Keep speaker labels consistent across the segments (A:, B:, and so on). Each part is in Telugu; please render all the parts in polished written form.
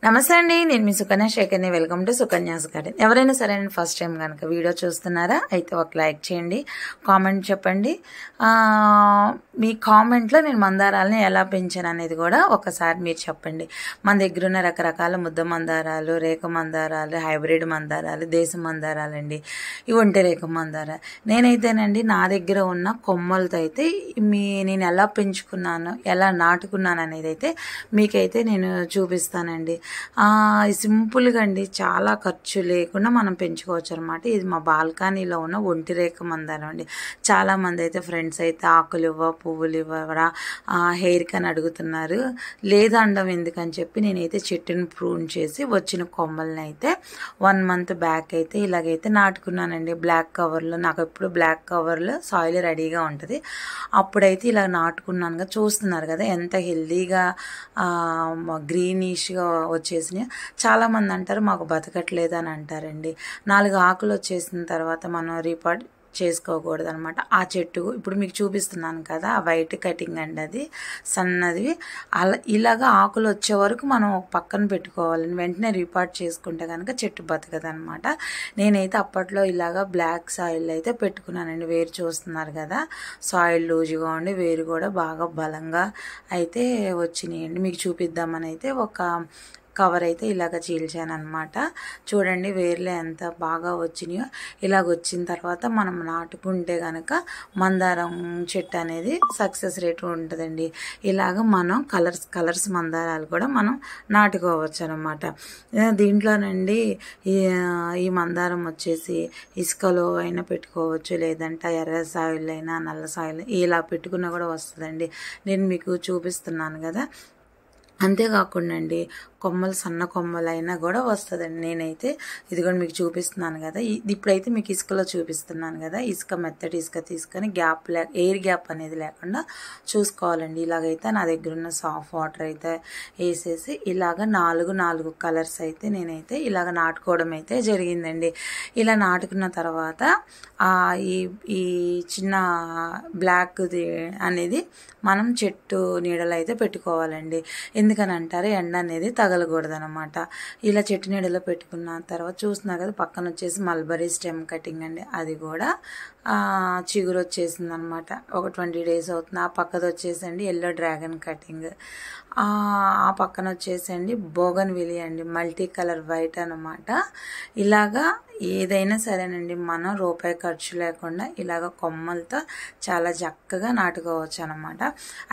A: నమస్తే అండి, నేను మీ సుకన్య శేఖర్ని. Welcome to Sukanya's garden. ఎవరైనా సరే ఫస్ట్ టైం కనుక వీడియో చూస్తున్నారా అయితే ఒక లైక్ చేయండి, కామెంట్ చెప్పండి. మీ కామెంట్లో నేను మందారాలని ఎలా పెంచాను అనేది కూడా ఒకసారి మీరు చెప్పండి. మన దగ్గర ఉన్న రకరకాల ముద్ద మందారాలు, రేఖ మందారాలు, హైబ్రిడ్ మందారాలు, దేశ మందారాలు అండి, ఇవి ఒంటి రేఖ మందారాలు. నేనైతేనండి నా దగ్గర ఉన్న కొమ్మలతో అయితే నేను ఎలా పెంచుకున్నాను, ఎలా నాటుకున్నాను అనేది అయితే మీకైతే నేను చూపిస్తానండి. సింపుల్గా అండి, చాలా ఖర్చు లేకుండా మనం పెంచుకోవచ్చు అనమాట. ఇది మా బాల్కనీలో ఉన్న ఒంటి రేఖ మందారం అండి. చాలామంది అయితే ఫ్రెండ్స్ అయితే ఆకులు ఇవ్వ, పువ్వులు ఇవ్వరా, హెయిర్కి అని అడుగుతున్నారు. లేదా అండం ఎందుకని చెప్పి నేనైతే చెట్టుని ప్రూన్ చేసి వచ్చిన కొమ్మల్ని అయితే 1 మంత్ బ్యాక్ అయితే ఇలాగైతే నాటుకున్నానండి. బ్లాక్ కవర్లో, నాకు ఎప్పుడు బ్లాక్ కవర్లో సాయిల్ రెడీగా ఉంటుంది. అప్పుడైతే ఇలా నాటుకున్నానుగా, చూస్తున్నారు కదా ఎంత హెల్దీగా గ్రీనిష్గా వచ్చేసినాయి. చాలామంది అంటారు మాకు బతకట్లేదు అని అంటారండి. 4 ఆకులు వచ్చేసిన తర్వాత మనం రీపాట్ చేసుకోకూడదు అనమాట. ఆ చెట్టు ఇప్పుడు మీకు చూపిస్తున్నాను కదా, ఆ వైట్ కటింగ్ అండి, అది సన్నది. ఇలాగా ఆకులు వచ్చే వరకు మనం పక్కన పెట్టుకోవాలని, వెంటనే రీపాట్ చేసుకుంటే కనుక చెట్టు బతకదనమాట. నేనైతే అప్పట్లో ఇలాగా బ్లాక్ సాయిల్ అయితే పెట్టుకున్నానండి. వేరు చూస్తున్నారు కదా, సాయిల్ లూజ్గా ఉండి వేరు కూడా బాగా బలంగా అయితే వచ్చినాయండి. మీకు చూపిద్దామని అయితే ఒక కవర్ అయితే ఇలాగ చీల్చాను అనమాట. చూడండి వేర్లు ఎంత బాగా వచ్చినాయో. ఇలాగ వచ్చిన తర్వాత మనం నాటుకుంటే కనుక మందారం చెట్టు అనేది సక్సెస్ రేట్ ఉంటుందండి. ఇలాగ మనం కలర్స్ మందారాలు కూడా మనం నాటుకోవచ్చు అనమాట. దీంట్లోనండి ఈ మందారం వచ్చేసి ఇసుకలో అయినా పెట్టుకోవచ్చు, లేదంటే ఎర్ర సాయిల్ అయినా నల్ల సాయిల్ ఇలా పెట్టుకున్నా కూడా వస్తుందండి. నేను మీకు చూపిస్తున్నాను కదా. అంతేకాకుండా అండి, కొమ్మలు సన్న కొమ్మలైనా కూడా వస్తుందండి. నేనైతే ఇది కూడా మీకు చూపిస్తున్నాను కదా. ఇప్పుడైతే మీకు ఇసుకలో చూపిస్తున్నాను కదా. ఇసుక, మెత్తటి ఇసుక తీసుకొని ఎయిర్ గ్యాప్ అనేది లేకుండా చూసుకోవాలండి. ఇలాగైతే నా దగ్గర ఉన్న సాఫ్ట్ వాటర్ అయితే వేసేసి ఇలాగ 4 కలర్స్ అయితే నేనైతే ఇలాగ నాటుకోవడం అయితే జరిగిందండి. ఇలా నాటుకున్న తర్వాత ఈ చిన్న బ్లాక్ది అనేది మనం చెట్టు నీడలో అయితే పెట్టుకోవాలండి. ఎందుకని అంటారు, ఎండ అనేది తగలకూడదు అనమాట. ఇలా చెట్టు నీడలో పెట్టుకున్న తర్వాత చూస్తున్నారు కదా, పక్కన వచ్చేసి మల్బరీ స్టెమ్ కటింగ్ అండి, అది కూడా చిగురు వచ్చేసింది అనమాట. ఒక 20 days అవుతుంది. ఆ పక్కది వచ్చేసండి ఎల్లో డ్రాగన్ కటింగ్, ఆ పక్కన వచ్చేసండి బోగన్ విలి అండి, మల్టీ కలర్ వైట్ అనమాట. ఇలాగా ఏదైనా సరేనండి, మనం రూపాయి ఖర్చు లేకుండా ఇలాగ కొమ్మలతో చాలా చక్కగా నాటుకోవచ్చు అనమాట.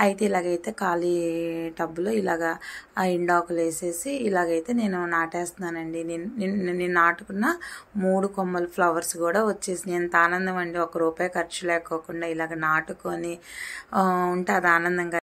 A: అయితే ఇలాగైతే ఖాళీ టబ్బులో ఇలాగా ఎండాకులు వేసేసి ఇలాగైతే నేను నాటేస్తున్నానండి. నేను నాటుకున్న 3 కొమ్మల ఫ్లవర్స్ కూడా వచ్చేసినాయి. ఎంత ఆనందం అండి, 1 రూపాయి ఖర్చు లేకోకుండా ఇలాగ నాటుకొని ఉంటే అది ఆనందంగా